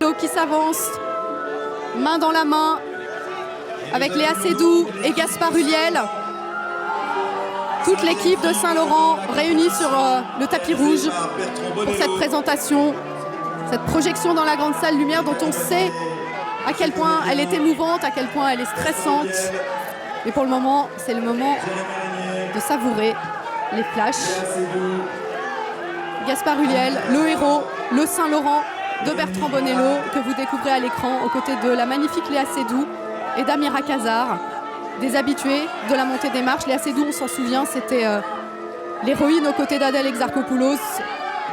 Bonello qui s'avance, main dans la main, avec Léa Seydoux et Gaspard Ulliel. Toute l'équipe de Saint-Laurent réunie sur le tapis rouge pour cette présentation, cette projection dans la grande salle lumière dont on sait à quel point elle est émouvante, à quel point elle est stressante. Mais pour le moment, c'est le moment de savourer les flashs. Gaspard Ulliel, le héros, le Saint-Laurent de Bertrand Bonello, que vous découvrez à l'écran aux côtés de la magnifique Léa Seydoux et d'Amira Khazar, des habitués de la montée des marches. Léa Seydoux, on s'en souvient, c'était l'héroïne aux côtés d'Adèle Exarchopoulos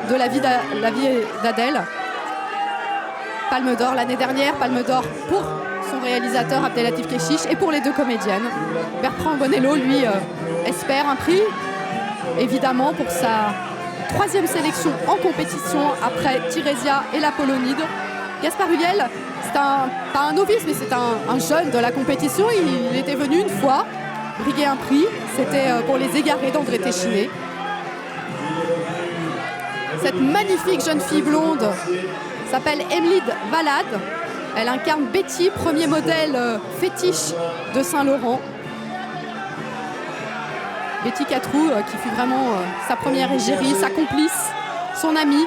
de la vie d'Adèle. Palme d'or l'année dernière, Palme d'or pour son réalisateur Abdelatif Kechiche et pour les deux comédiennes. Bertrand Bonello, lui, espère un prix, évidemment, pour sa 3e sélection en compétition après Tirésia et l'Apollonide. Gaspard Ulliel, c'est pas un novice, mais c'est un jeune de la compétition. Il était venu une fois briguer un prix, c'était pour Les Égarés d'André Téchiné. Cette magnifique jeune fille blonde s'appelle Emily Valade. Elle incarne Betty, premier modèle fétiche de Saint-Laurent. Betty Catrou, qui fut vraiment sa première égérie, sa complice, son amie,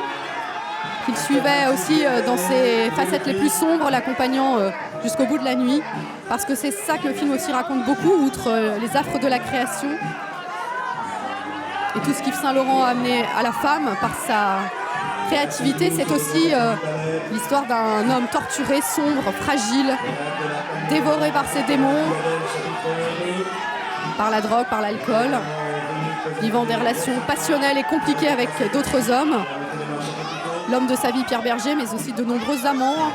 qu'il suivait aussi dans ses facettes les plus sombres, l'accompagnant jusqu'au bout de la nuit, parce que c'est ça que le film aussi raconte beaucoup, outre les affres de la création et tout ce qu'Yves Saint-Laurent a amené à la femme par sa créativité. C'est aussi l'histoire d'un homme torturé, sombre, fragile, dévoré par ses démons, par la drogue, par l'alcool, vivant des relations passionnelles et compliquées avec d'autres hommes. L'homme de sa vie, Pierre Berger, mais aussi de nombreux amants.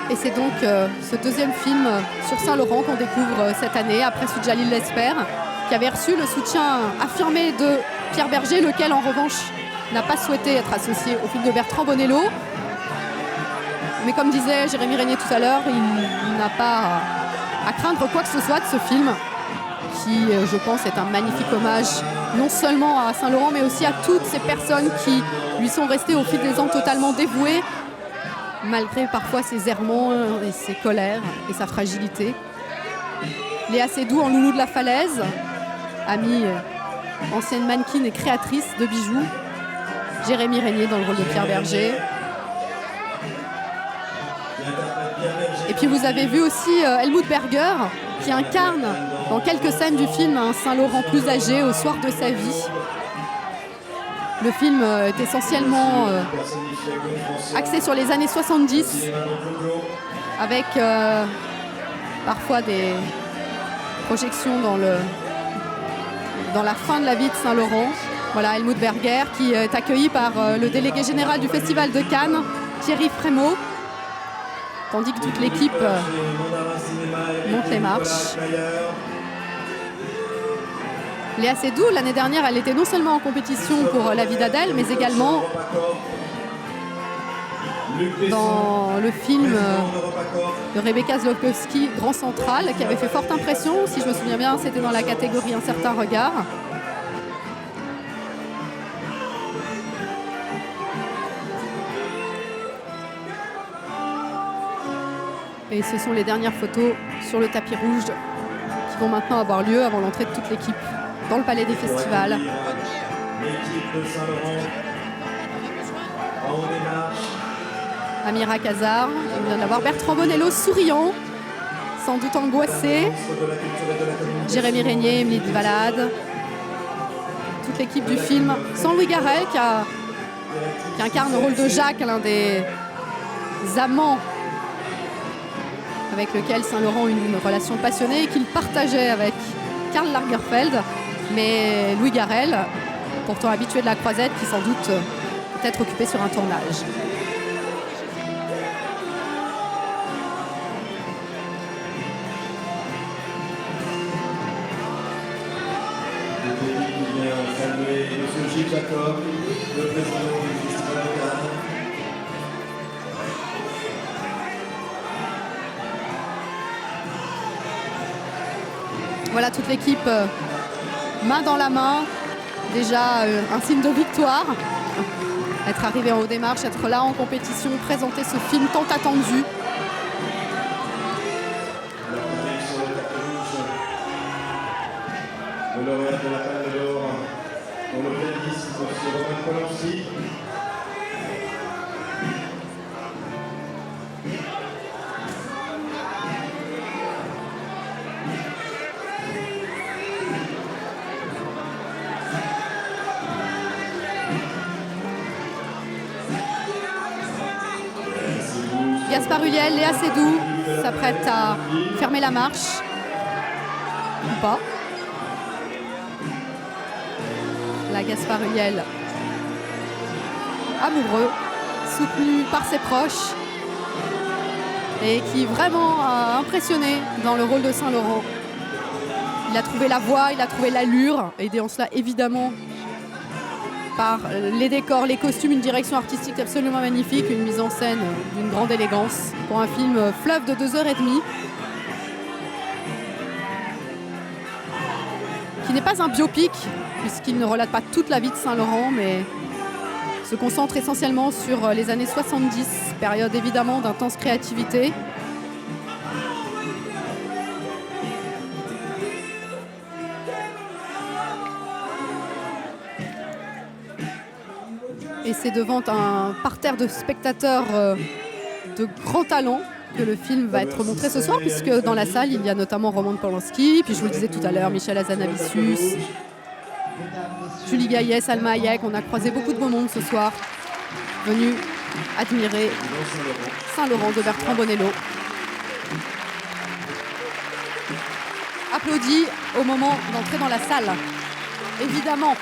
Et c'est donc ce deuxième film sur Saint-Laurent qu'on découvre cette année, après celui de Jalil Lesper, qui avait reçu le soutien affirmé de Pierre Berger, lequel en revanche n'a pas souhaité être associé au film de Bertrand Bonello. Mais comme disait Jérémy Régnier tout à l'heure, il n'a pas à craindre quoi que ce soit de ce film, qui, je pense, est un magnifique hommage non seulement à Saint-Laurent, mais aussi à toutes ces personnes qui lui sont restées au fil des ans totalement dévouées, malgré parfois ses errements et ses colères et sa fragilité. Léa Seydoux en loulou de la falaise, amie, ancienne mannequin et créatrice de bijoux. Jérémy Régnier dans le rôle de Pierre Berger. Et puis vous avez vu aussi Helmut Berger, qui incarne dans quelques scènes du film un Saint-Laurent plus âgé au soir de sa vie. Le film est essentiellement axé sur les années 70, avec parfois des projections dans la fin de la vie de Saint-Laurent. Voilà, Helmut Berger qui est accueilli par le délégué général du Festival de Cannes, Thierry Frémaux, tandis que toute l'équipe monte les marches. Léa Seydoux, l'année dernière, elle était non seulement en compétition pour La vie d'Adèle, mais également dans le film de Rebecca Zlotowski, Grand Central, qui avait fait forte impression. Si je me souviens bien, c'était dans la catégorie Un certain regard. Et ce sont les dernières photos sur le tapis rouge qui vont maintenant avoir lieu avant l'entrée de toute l'équipe dans le Palais des Festivals. Amira Khazar, on vient d'avoir Bertrand Bonello souriant, sans doute angoissé. Jérémy Régnier, Emily Valade. Toute l'équipe du film, sans Louis Garrel qui incarne le rôle de Jacques, l'un des amants avec lequel Saint-Laurent a une relation passionnée et qu'il partageait avec Karl Lagerfeld. Mais Louis Garrel, pourtant habitué de la croisette, qui sans doute peut être occupé sur un tournage. Monsieur Gilles Jacob, le président du Festival de Cannes. Voilà toute l'équipe main dans la main. Déjà un signe de victoire. Être arrivé en haut des marches, être là en compétition, présenter ce film tant attendu. Le lauréat de la Palme d'Or pour le playlist, M. Roman Polanski. Gaspard Ulliel, Léa Seydoux s'apprête à fermer la marche. Ou pas. Là, Gaspard Ulliel, amoureux, soutenu par ses proches et qui vraiment a impressionné dans le rôle de Saint-Laurent. Il a trouvé la voix, il a trouvé l'allure, aidé en cela évidemment par les décors, les costumes, une direction artistique absolument magnifique, une mise en scène d'une grande élégance pour un film fleuve de 2h30. Qui n'est pas un biopic, puisqu'il ne relate pas toute la vie de Saint-Laurent, mais se concentre essentiellement sur les années 70, période évidemment d'intense créativité. Et c'est devant un parterre de spectateurs de grand talent que le film va être montré ce soir, puisque dans la salle, il y a notamment Roman Polanski, puis je vous le disais tout à l'heure, Michel Hazanavicius, Julie Gaillet, Salma Hayek. On a croisé beaucoup de beau monde ce soir, venus admirer Saint-Laurent de Bertrand Bonello. Applaudis au moment d'entrer dans la salle, évidemment.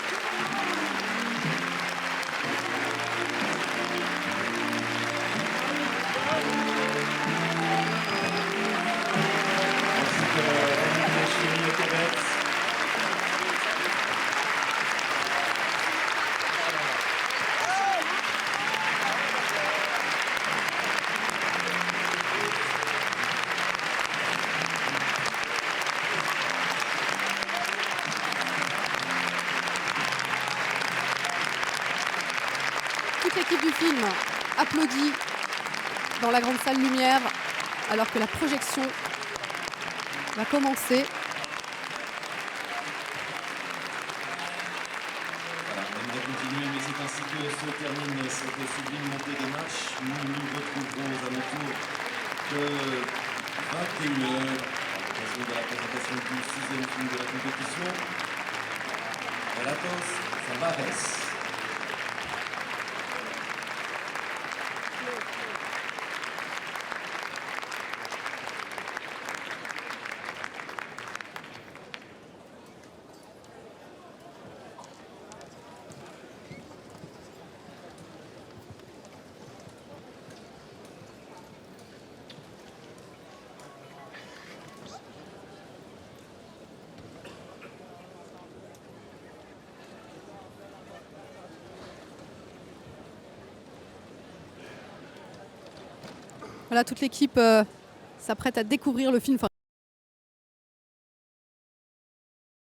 Toute l'équipe du film applaudit dans la grande salle lumière alors que la projection va commencer. Voilà, on va continuer, mais c'est ainsi que se termine cette sublime montée des marches. Nous nous retrouverons aux alentours de 21h à l'occasion de la présentation du 6e film de la compétition. Relatos Salvajes. Voilà, toute l'équipe s'apprête à découvrir le film.